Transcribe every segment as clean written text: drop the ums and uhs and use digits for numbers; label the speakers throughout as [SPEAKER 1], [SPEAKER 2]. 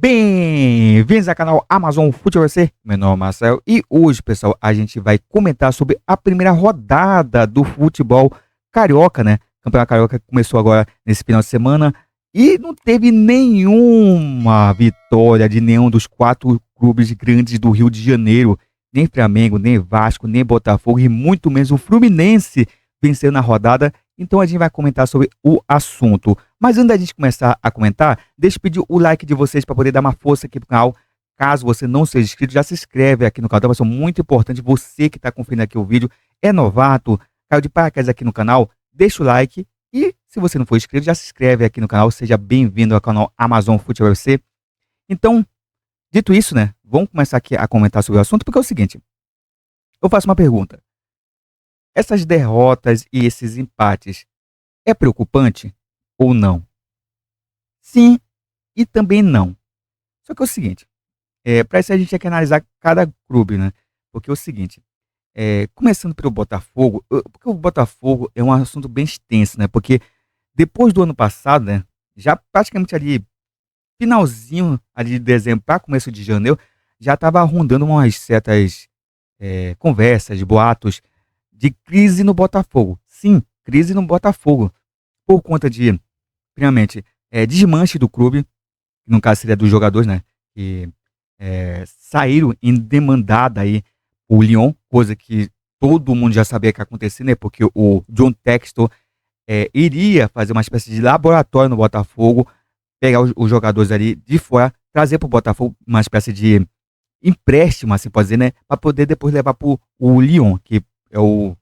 [SPEAKER 1] Bem-vindos ao canal Amazon Futebol FC. Meu nome é Marcel e hoje, pessoal, a gente vai comentar sobre a primeira rodada do futebol carioca, né? O Campeonato Carioca começou agora nesse final de semana e não teve nenhuma vitória de nenhum dos quatro clubes grandes do Rio de Janeiro. Nem Flamengo, nem Vasco, nem Botafogo e muito menos o Fluminense venceu na rodada. Então a gente vai comentar sobre o assunto. Mas antes da gente começar a comentar, deixa eu pedir o like de vocês para poder dar uma força aqui pro canal. Caso você não seja inscrito, já se inscreve aqui no canal, vai ser muito importante. Você que está conferindo aqui o vídeo, é novato, caiu de paraquedas aqui no canal, deixa o like. E se você não for inscrito, já se inscreve aqui no canal, seja bem-vindo ao canal Amazon Futebol FC. Então, dito isso, né, vamos começar aqui a comentar sobre o assunto, porque é o seguinte, eu faço uma pergunta. Essas derrotas e esses empates é preocupante ou não? Sim e também não. Só que é o seguinte, para isso a gente tem que analisar cada clube, né? Porque é o seguinte, começando pelo Botafogo, porque o Botafogo é um assunto bem extenso, né? Porque depois do ano passado, né, já praticamente ali finalzinho ali de dezembro para começo de janeiro, já estava rondando umas certas conversas, boatos de crise no Botafogo. Sim, crise no Botafogo. Por conta de, primeiramente, desmanche do clube, que no caso seria dos jogadores, né? Que saíram em demandada aí o Lyon, coisa que todo mundo já sabia que ia acontecer, né? Porque o John Textor iria fazer uma espécie de laboratório no Botafogo, pegar os jogadores ali de fora, trazer para o Botafogo uma espécie de empréstimo, assim pode dizer, né? Para poder depois levar para o Lyon, que é o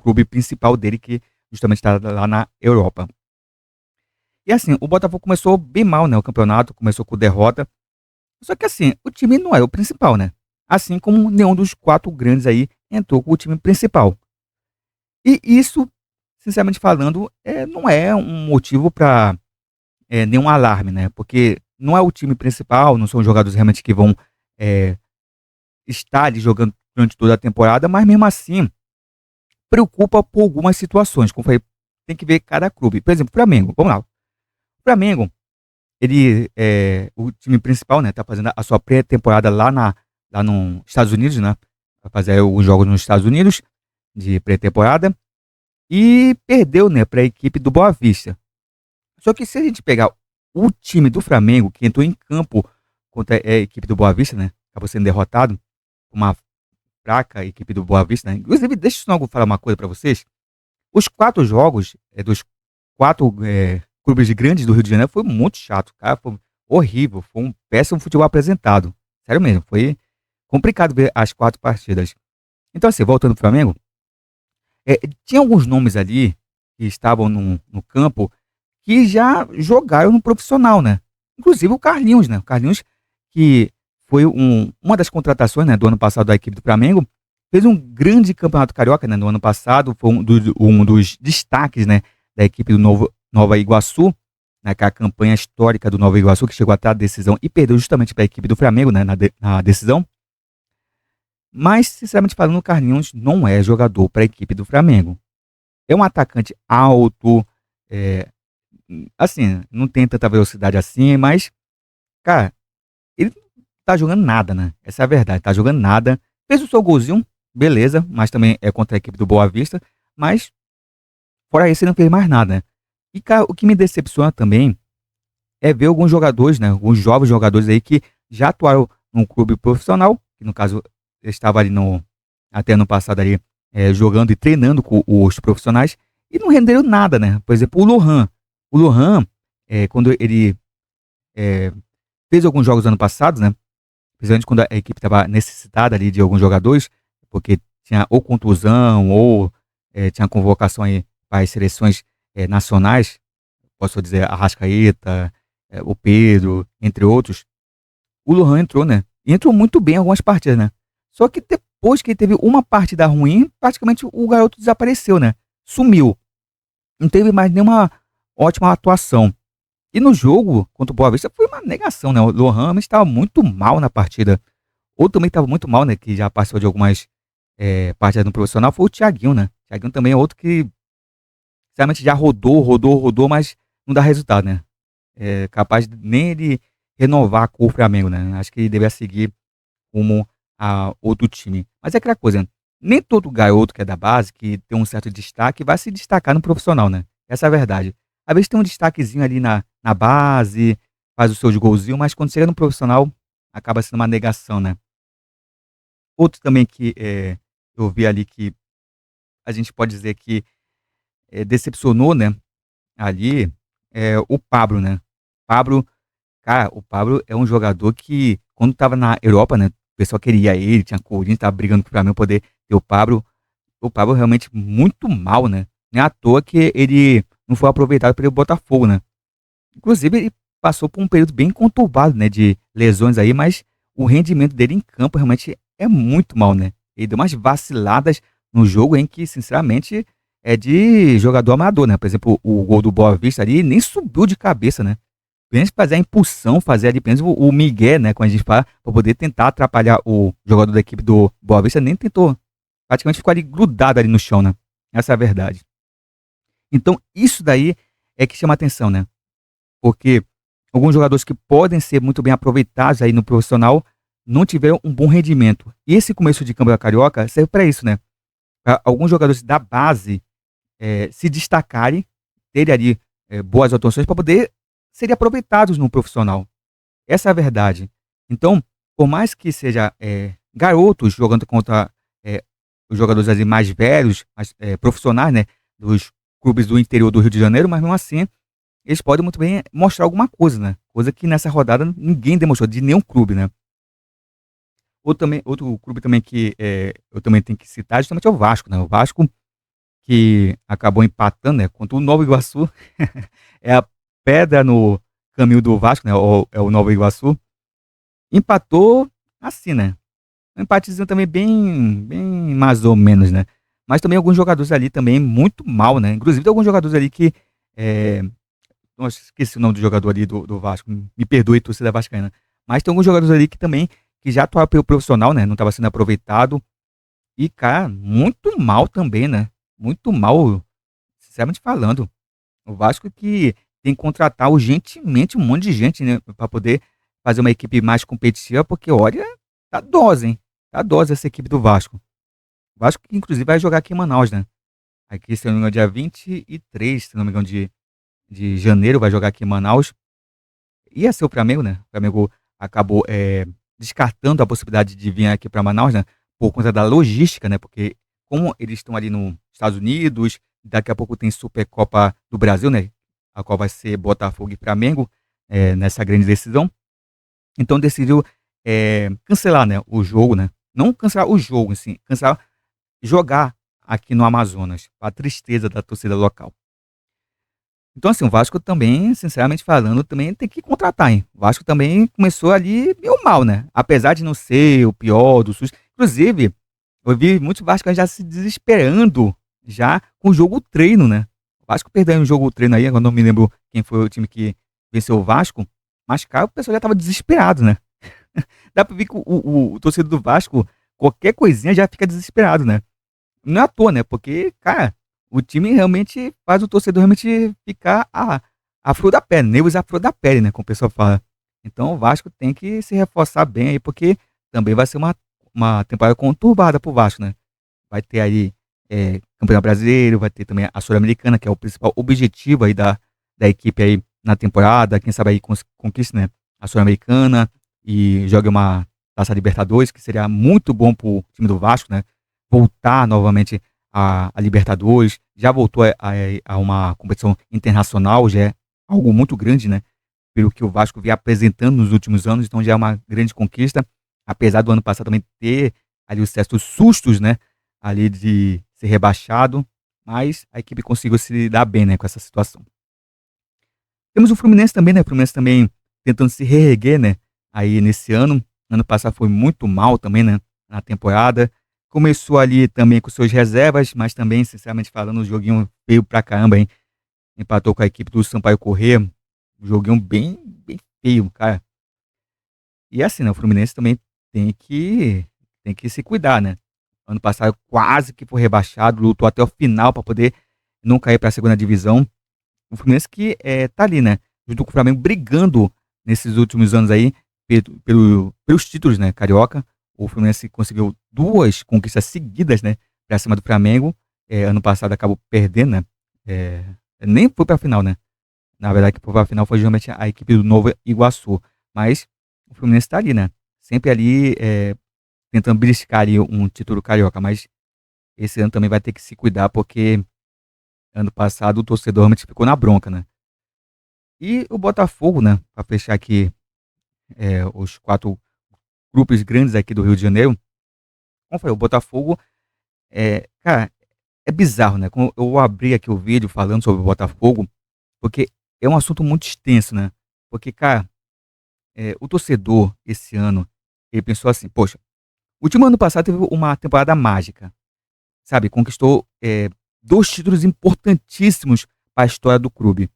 [SPEAKER 1] clube principal dele, que justamente está lá na Europa. E assim, o Botafogo começou bem mal, né? O campeonato começou com derrota. Só que assim, o time não era o principal, né? Assim como nenhum dos quatro grandes aí entrou com o time principal. E isso, sinceramente falando, não é um motivo para nenhum alarme, né? Porque não é o time principal, não são os jogadores realmente que vão estar ali jogando durante toda a temporada, mas mesmo assim preocupa por algumas situações. Como eu falei, tem que ver cada clube. Por exemplo, o Flamengo, vamos lá. O Flamengo, ele o time principal, né, tá fazendo a sua pré-temporada lá nos Estados Unidos, né? Vai fazer os jogos nos Estados Unidos de pré-temporada e perdeu, né, para a equipe do Boa Vista. Só que se a gente pegar o time do Flamengo, que entrou em campo contra a equipe do Boa Vista, né, acabou sendo derrotado, uma fraca equipe do Boa Vista, né? Inclusive, deixa eu falar uma coisa para vocês. Os quatro jogos dos quatro clubes grandes do Rio de Janeiro foi muito chato, cara. Foi horrível. Foi um péssimo futebol apresentado. Sério mesmo. Foi complicado ver as quatro partidas. Então, assim, voltando pro Flamengo, tinha alguns nomes ali que estavam no campo que já jogaram no profissional, né? Inclusive o Carlinhos, né? O Carlinhos, que foi uma das contratações, né, do ano passado da equipe do Flamengo, fez um grande campeonato carioca, né, no ano passado, foi um dos destaques, né, da equipe do Nova Iguaçu, naquela campanha histórica do Nova Iguaçu, que chegou até a decisão e perdeu justamente para a equipe do Flamengo, né, na decisão. Mas, sinceramente falando, o Carlinhos não é jogador para a equipe do Flamengo. É um atacante alto, assim, não tem tanta velocidade assim, mas, cara, ele não tá jogando nada, né? Essa é a verdade, tá jogando nada. Fez o seu golzinho, beleza, mas também é contra a equipe do Boa Vista, mas fora isso ele não fez mais nada, né? E, cara, o que me decepciona também é ver alguns jogadores, né? Alguns jovens jogadores aí que já atuaram num clube profissional, que no caso estava ali até no passado ali, jogando e treinando com os profissionais, e não renderam nada, né? Por exemplo, o Lohan. O Lohan, quando ele fez alguns jogos ano passado, né? Principalmente quando a equipe estava necessitada ali de alguns jogadores, porque tinha ou contusão ou tinha convocação aí para as seleções nacionais, posso dizer Arrascaeta, o Pedro, entre outros. O Lohan entrou, né? E entrou muito bem em algumas partidas, né? Só que depois que ele teve uma partida ruim, praticamente o garoto desapareceu, né? Sumiu. Não teve mais nenhuma ótima atuação. E no jogo contra o Boa Vista foi uma negação, né? O Lohan estava muito mal na partida. Outro também estava muito mal, né? Que já participou de algumas partidas no profissional, foi o Thiaguinho, né? O Thiaguinho também é outro que, sinceramente, já rodou, mas não dá resultado, né? É capaz de nem ele renovar com o Flamengo, né. Acho que ele deveria seguir como a outro time. Mas é aquela coisa, nem todo garoto que é da base, que tem um certo destaque, vai se destacar no profissional, né. Essa é a verdade. Às vezes tem um destaquezinho ali na base, faz os seus golzinhos, mas quando chega no profissional, acaba sendo uma negação, né. Outro também que, eu vi ali que a gente pode dizer que, decepcionou, né, ali, é o Pablo, né. Pablo, cara, o Pablo é um jogador que quando estava na Europa, né, o pessoal queria ele, tinha Corinthians, estava brigando para mim poder ter o Pablo. O Pablo realmente muito mal, né. Não é à toa que ele não foi aproveitado pelo Botafogo, né. Inclusive ele passou por um período bem conturbado, né, de lesões aí, mas o rendimento dele em campo realmente é muito mal, né. Ele deu umas vaciladas no jogo em que sinceramente é de jogador amador, né. Por exemplo, o gol do Boavista ali nem subiu de cabeça, né. Apenas fazer a impulsão, fazer ali apenas o migué, né, como a gente fala, pra poder tentar atrapalhar o jogador da equipe do Boavista, nem tentou. Praticamente ficou ali grudado ali no chão, né. Essa é a verdade. Então isso daí é que chama atenção, né. Porque alguns jogadores que podem ser muito bem aproveitados aí no profissional, não tiveram um bom rendimento. E esse começo de Campeonato Carioca serve para isso, né, pra alguns jogadores da base, se destacarem, terem ali, boas atuações para poder serem aproveitados no profissional. Essa é a verdade. Então, por mais que seja, garotos jogando contra, eh, os jogadores ali mais velhos, mais, profissionais, né, dos clubes do interior do Rio de Janeiro, mas mesmo assim eles podem muito bem mostrar alguma coisa, né, coisa que nessa rodada ninguém demonstrou, de nenhum clube, né. Outro clube também que, eu também tenho que citar justamente é o Vasco, né, o Vasco que acabou empatando, né, contra o Nova Iguaçu, é a pedra no caminho do Vasco, né, o Nova Iguaçu, empatou assim, né, um empatezinho também bem mais ou menos, né, mas também alguns jogadores ali também muito mal, né, inclusive tem alguns jogadores ali que, eh nossa, esqueci o nome do jogador ali do Vasco, me perdoe torcida vascaína. Mas tem alguns jogadores ali que também, que já atuaram pelo profissional, né, não estava sendo aproveitado e, cara, muito mal também, né, muito mal, sinceramente falando. O Vasco que tem que contratar urgentemente um monte de gente, né, pra poder fazer uma equipe mais competitiva, porque olha, tá dose, hein, tá dose essa equipe do Vasco. O Vasco que inclusive vai jogar aqui em Manaus, né, aqui se eu não me engano dia 23, se não me engano de janeiro, vai jogar aqui em Manaus. Ia ser o Flamengo, né, o Flamengo acabou, descartando a possibilidade de vir aqui para Manaus, né, por conta da logística, né, porque como eles estão ali nos Estados Unidos, daqui a pouco tem Supercopa do Brasil, né, a qual vai ser Botafogo e Flamengo, nessa grande decisão, então decidiu, cancelar, né, o jogo, né, não cancelar o jogo assim, cancelar jogar aqui no Amazonas, pra tristeza da torcida local. Então, assim, o Vasco também, sinceramente falando, também tem que contratar, hein. O Vasco também começou ali meio mal, né. Apesar de não ser o pior do SUS. Inclusive, eu vi muitos vascaínos já se desesperando, já com o jogo treino, né. O Vasco perdeu um jogo treino aí, agora não me lembro quem foi o time que venceu o Vasco, mas, cara, o pessoal já estava desesperado, né. Dá pra ver que o torcedor do Vasco, qualquer coisinha já fica desesperado, né. Não é à toa, né, porque, cara, o time realmente faz o torcedor realmente ficar à flor da pele, nervos à flor da pele, né, como o pessoal fala. Então o Vasco tem que se reforçar bem aí, porque também vai ser uma temporada conturbada para o Vasco, né. Vai ter aí, Campeonato Brasileiro, vai ter também a Sul-Americana, que é o principal objetivo aí da equipe aí na temporada, quem sabe aí conquiste, né, a Sul-Americana e jogue uma Taça Libertadores, que seria muito bom para o time do Vasco, né, voltar novamente a Libertadores, já voltou a uma competição internacional, já é algo muito grande, né, pelo que o Vasco vem apresentando nos últimos anos, então já é uma grande conquista, apesar do ano passado também ter ali os certos sustos, né, ali de ser rebaixado, mas a equipe conseguiu se dar bem, né, com essa situação. Temos o Fluminense também, né, o Fluminense também tentando se reerguer, né, aí nesse ano. Ano passado foi muito mal também, né, na temporada. Começou ali também com suas reservas, mas também, sinceramente falando, o joguinho feio pra caramba, hein. Empatou com a equipe do Sampaio Corrêa, um joguinho bem feio, cara. E assim, né, o Fluminense também tem que tem que se cuidar, né. Ano passado quase que foi rebaixado, lutou até o final pra poder não cair pra segunda divisão. O Fluminense que, tá ali, né, junto com o Flamengo brigando nesses últimos anos aí, pelos títulos, né, carioca. O Fluminense conseguiu 2 conquistas seguidas, né, pra cima do Flamengo. Ano passado acabou perdendo, né? Nem foi pra final, né? Na verdade, que foi pra final foi justamente a equipe do Novo Iguaçu. Mas o Fluminense tá ali, né? Sempre ali, tentando beliscar ali um título carioca. Mas esse ano também vai ter que se cuidar, porque ano passado o torcedor realmente ficou na bronca, né? E o Botafogo, né? Pra fechar aqui os 4 grupos grandes aqui do Rio de Janeiro. Como eu falei, o Botafogo, cara, é bizarro, né? Como eu abri aqui o vídeo falando sobre o Botafogo, porque é um assunto muito extenso, né? Porque, cara, o torcedor esse ano, ele pensou assim, poxa, o time ano passado teve uma temporada mágica, sabe? Conquistou 2 títulos importantíssimos para a história do clube.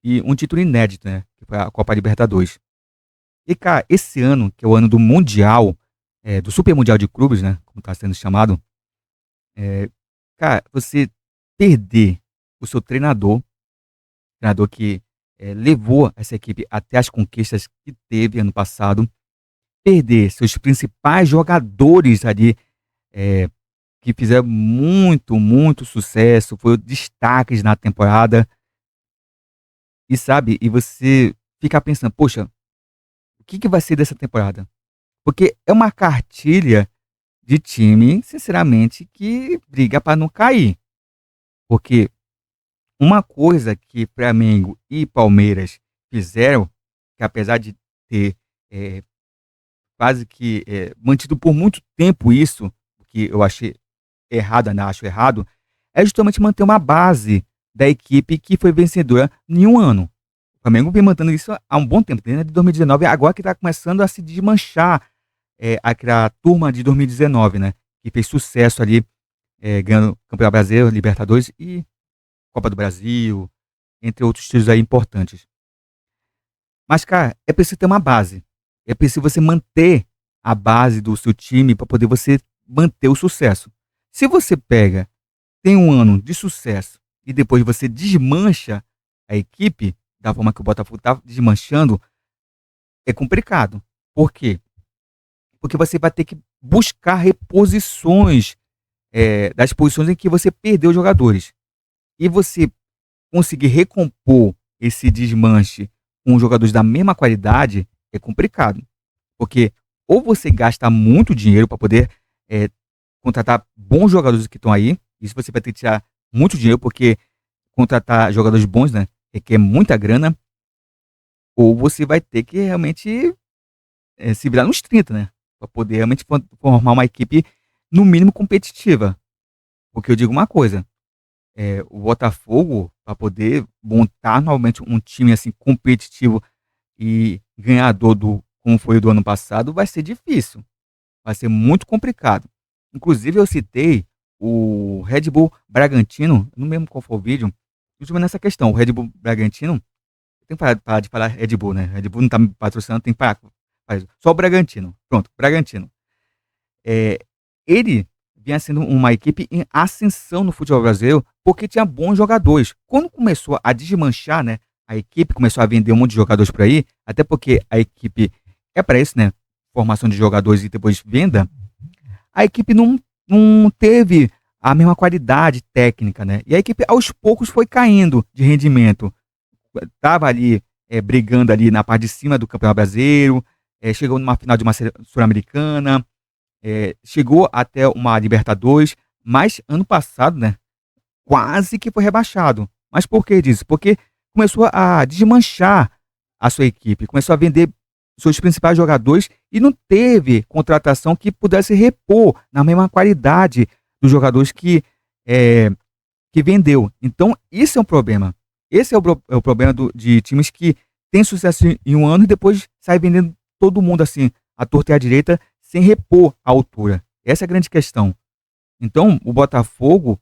[SPEAKER 1] E um título inédito, né? Que foi a Copa Libertadores. E, cara, esse ano, que é o ano do Mundial, do Super Mundial de Clubes, né? Como está sendo chamado, é, cara, você perder o seu treinador que levou essa equipe até as conquistas que teve ano passado, perder seus principais jogadores ali, eh, que fizeram muito, muito sucesso, foram destaques na temporada, e sabe, e você fica pensando, poxa, o que vai ser dessa temporada? Porque é uma cartilha de time, sinceramente, que briga para não cair. Porque uma coisa que Flamengo e Palmeiras fizeram, que apesar de ter eh, quase que mantido por muito tempo isso, o que eu achei errado, né, acho errado, é justamente manter uma base da equipe que foi vencedora em um ano. O Flamengo vem mantendo isso há um bom tempo, desde 2019, agora que está começando a se desmanchar aquela turma de 2019, né? Que fez sucesso ali, ganhando Campeonato Brasileiro, Libertadores e Copa do Brasil, entre outros títulos aí importantes. Mas, cara, é preciso ter uma base. É preciso você manter a base do seu time para poder você manter o sucesso. Se você pega, tem um ano de sucesso e depois você desmancha a equipe, da forma que o Botafogo está desmanchando, é complicado. Por quê? Porque você vai ter que buscar reposições das posições em que você perdeu jogadores. E você conseguir recompor esse desmanche com jogadores da mesma qualidade é complicado. Porque ou você gasta muito dinheiro para poder eh, contratar bons jogadores que estão aí, isso você vai ter que tirar muito dinheiro, porque contratar jogadores bons, né, requer muita grana, ou você vai ter que realmente se virar nos 30, né, para poder realmente formar uma equipe no mínimo competitiva. Porque eu digo uma coisa, o Botafogo, para poder montar novamente um time assim competitivo e ganhador do como foi o do ano passado, vai ser difícil, vai ser muito complicado. Inclusive eu citei o Red Bull Bragantino, não lembro qual foi o vídeo, justamente nessa questão. O Red Bull Bragantino, tem que parar de falar Red Bull, né? Red Bull não tá me patrocinando, tem que parar. Só o Bragantino. Pronto, Bragantino. É, ele vinha sendo uma equipe em ascensão no futebol brasileiro porque tinha bons jogadores. Quando começou a desmanchar, né, a equipe começou a vender um monte de jogadores por aí, até porque a equipe é para isso, né, formação de jogadores e depois venda, a equipe não teve a mesma qualidade técnica, né? E a equipe aos poucos foi caindo de rendimento. Tava ali brigando ali na parte de cima do Campeonato Brasileiro, chegou numa final de uma Sul-Americana, chegou até uma Libertadores, mas ano passado, né, quase que foi rebaixado. Mas por que disso? Porque começou a desmanchar a sua equipe, começou a vender seus principais jogadores e não teve contratação que pudesse repor na mesma qualidade dos jogadores que vendeu. Então, isso é um problema. Esse é o problema de times que têm sucesso em um ano e depois sai vendendo todo mundo assim, à torta e à direita, sem repor a altura. Essa é a grande questão. Então, o Botafogo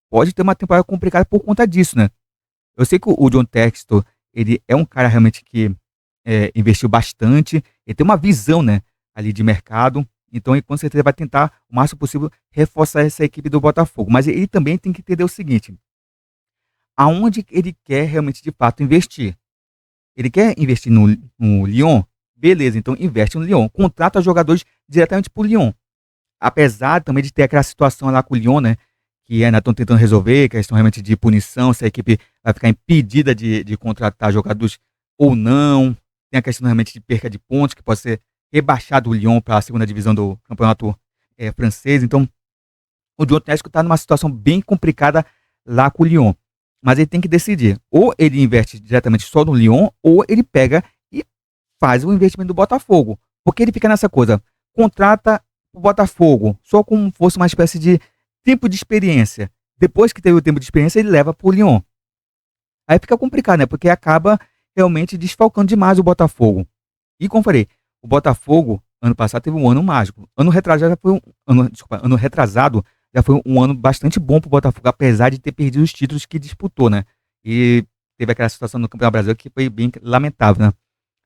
[SPEAKER 1] pode ter uma temporada complicada por conta disso, né? Eu sei que o John Textor, ele é um cara realmente que investiu bastante, ele tem uma visão, né, ali de mercado, então ele com certeza vai tentar o máximo possível reforçar essa equipe do Botafogo. Mas ele também tem que entender o seguinte: aonde ele quer realmente de fato investir. Ele quer investir no Lyon, beleza, então investe no Lyon, contrata jogadores diretamente pro Lyon. Apesar também de ter aquela situação lá com o Lyon, né, que ainda estão tentando resolver, questão realmente de punição, se a equipe vai ficar impedida de contratar jogadores ou não. Tem a questão realmente de perca de pontos, que pode ser rebaixado o Lyon para a segunda divisão do campeonato francês. Então, o John Tesco está numa situação bem complicada lá com o Lyon. Mas ele tem que decidir. Ou ele investe diretamente só no Lyon, ou ele pega e faz o investimento do Botafogo. Porque ele fica nessa coisa, contrata o Botafogo, só como fosse uma espécie de tempo de experiência. Depois que teve o tempo de experiência, ele leva pro Lyon. Aí fica complicado, né? Porque acaba realmente desfalcando demais o Botafogo. E como falei, o Botafogo, ano passado, teve um ano mágico. Ano retrasado já foi um ano bastante bom pro Botafogo, apesar de ter perdido os títulos que disputou, né? E teve aquela situação no Campeonato Brasileiro que foi bem lamentável, né?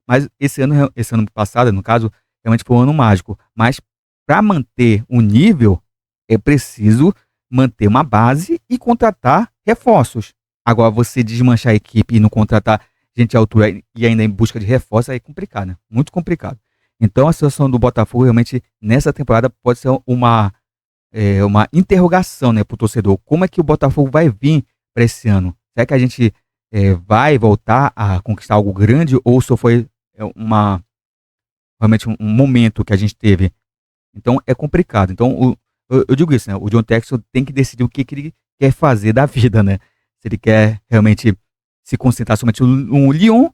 [SPEAKER 1] Mas esse ano passado, no caso, realmente foi um ano mágico. Mas para manter o nível, é preciso manter uma base e contratar reforços. Agora, você desmanchar a equipe e não contratar gente à altura e ainda em busca de reforços, aí é complicado, né? Muito complicado. Então, a situação do Botafogo realmente nessa temporada pode ser uma interrogação, né, para o torcedor. Como é que o Botafogo vai vir para esse ano? Será que a gente vai voltar a conquistar algo grande ou só foi realmente um momento que a gente teve? Então é complicado. Então eu digo isso, né? O John Textor tem que decidir o que ele quer fazer da vida, né? Se ele quer realmente se concentrar somente no Lyon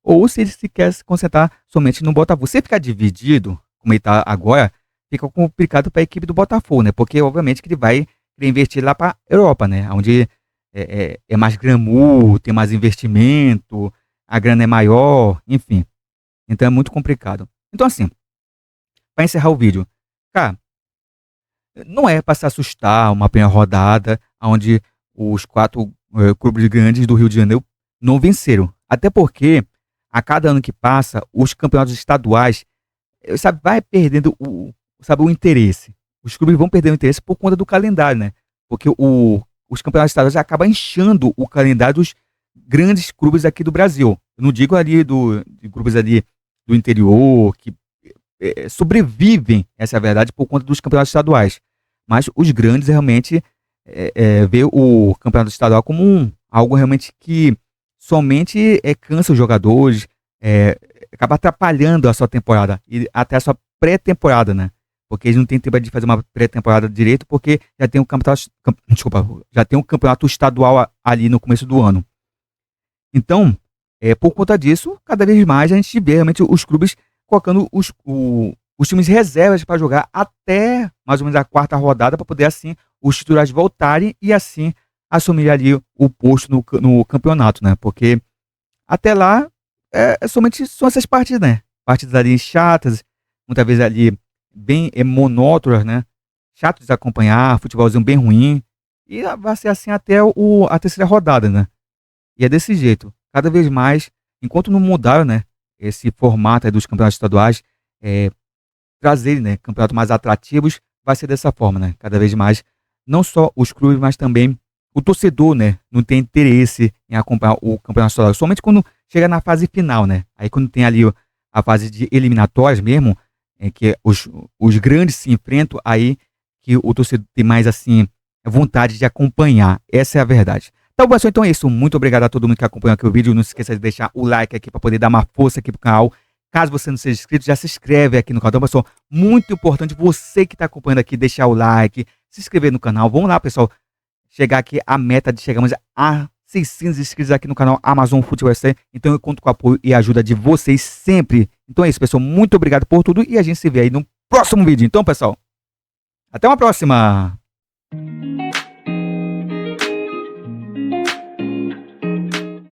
[SPEAKER 1] ou se ele se quer se concentrar somente no Botafogo. Se ficar dividido, como ele está agora, fica complicado para a equipe do Botafogo, né? Porque obviamente que ele vai querer investir lá para a Europa, né? Onde é mais glamour, tem mais investimento, a grana é maior, enfim. Então é muito complicado. Então assim, para encerrar o vídeo, cara, não é para se assustar uma primeira rodada onde os 4 clubes grandes do Rio de Janeiro não venceram. Até porque a cada ano que passa, os campeonatos estaduais, sabe, vai perdendo o interesse. Os clubes vão perdendo o interesse por conta do calendário, né? Porque os campeonatos estaduais acabam inchando o calendário dos grandes clubes aqui do Brasil. Eu não digo ali de clubes ali do interior que sobrevivem, essa é a verdade, por conta dos campeonatos estaduais. Mas os grandes realmente vê o campeonato estadual como algo realmente que somente cansa os jogadores, acaba atrapalhando a sua temporada e até a sua pré-temporada, né? Porque eles não têm tempo de fazer uma pré-temporada direito, porque já tem já tem um campeonato estadual ali no começo do ano. Então, por conta disso, cada vez mais a gente vê realmente os clubes colocando os times reservas para jogar até mais ou menos a 4ª rodada, para poder assim os titulares voltarem e assim assumir ali o posto no campeonato, né? Porque até lá somente são essas partidas, né? Partidas ali chatas, muitas vezes ali bem monótonas, né? Chato de acompanhar, futebolzinho bem ruim. E vai ser assim até a 3ª rodada, né? E é desse jeito. Cada vez mais, enquanto não mudaram, né, esse formato aí dos campeonatos estaduais, trazer, né, campeonatos mais atrativos, vai ser dessa forma, né? Cada vez mais, não só os clubes, mas também o torcedor, né, não tem interesse em acompanhar o campeonato estadual, somente quando chega na fase final, né? Aí quando tem ali a fase de eliminatórias mesmo, em que os grandes se enfrentam, aí que o torcedor tem mais, assim, vontade de acompanhar. Essa é a verdade. Então, pessoal, então é isso. Muito obrigado a todo mundo que acompanhou aqui o vídeo. Não se esqueça de deixar o like aqui para poder dar uma força aqui pro canal. Caso você não seja inscrito, já se inscreve aqui no canal. Então, pessoal, muito importante você que está acompanhando aqui, deixar o like, se inscrever no canal. Vamos lá, pessoal, chegar aqui a meta de chegarmos a 600 inscritos aqui no canal Amazon Futebol SC. Então eu conto com o apoio e a ajuda de vocês sempre. Então é isso, pessoal. Muito obrigado por tudo e a gente se vê aí no próximo vídeo. Então, pessoal, até uma próxima!